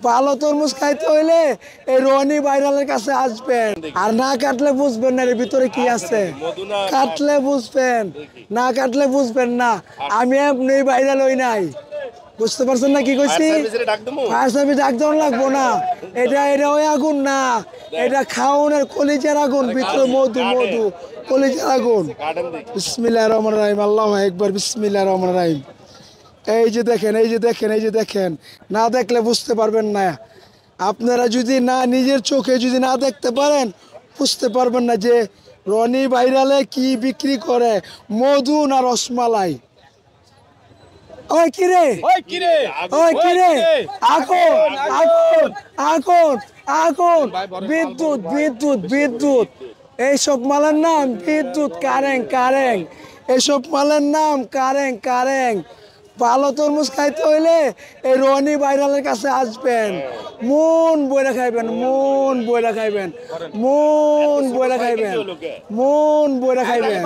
ভালো তরমুজ খাইতে হইলে এই রনি ভাইরালের কাছে আসবেন, আর না কাটলে বুঝবেন না এর ভিতরে কি আছে। কাটলে বুঝবেন, না কাটলে বুঝবেন না। আমি এমনি ভাইরাল হই নাই, বুঝতে পারছেন না কি কইছি? ফায়ার সার্ভিস ডাক দেওয়া লাগবো না। এটা এটা ওই আগুন না, এটা খাওনের কলিজার আগুন, ভিতরে মধু মধু কলিজার আগুন। বিসমিল্লাহির রহমানির রহিম, আল্লাহু আকবার, বিসমিল্লাহির রহমানির রহিম। এই যে দেখেন, এই যে দেখেন, এই যে দেখেন, না দেখলে বুঝতে পারবেন না। আপনারা যদি না নিজের চোখে যদি না দেখতে পারেন বুঝতে পারবেন না যে রনি ভাইরালে কি বিক্রি করে, মধু না রসমালাই। ওই কিরে, ওই কিরে, ওই কিরে, আগুন আগুন আগুন আগুন, বিদ্যুৎ বিদ্যুৎ বিদ্যুৎ, এইসব মালের নাম বিদ্যুৎ, কারেন্ট কারেন্ট, এইসব মালের নাম কারেন্ট কারেন্ট। ভালো তরমুজ খাইতে হইলে এই রনি ভাইরালের কাছে আসবেন, মন বইরা খাইবেন, মন বইরা খাইবেন, মন বইরা খাইবেন, মন বইরা খাইবেন।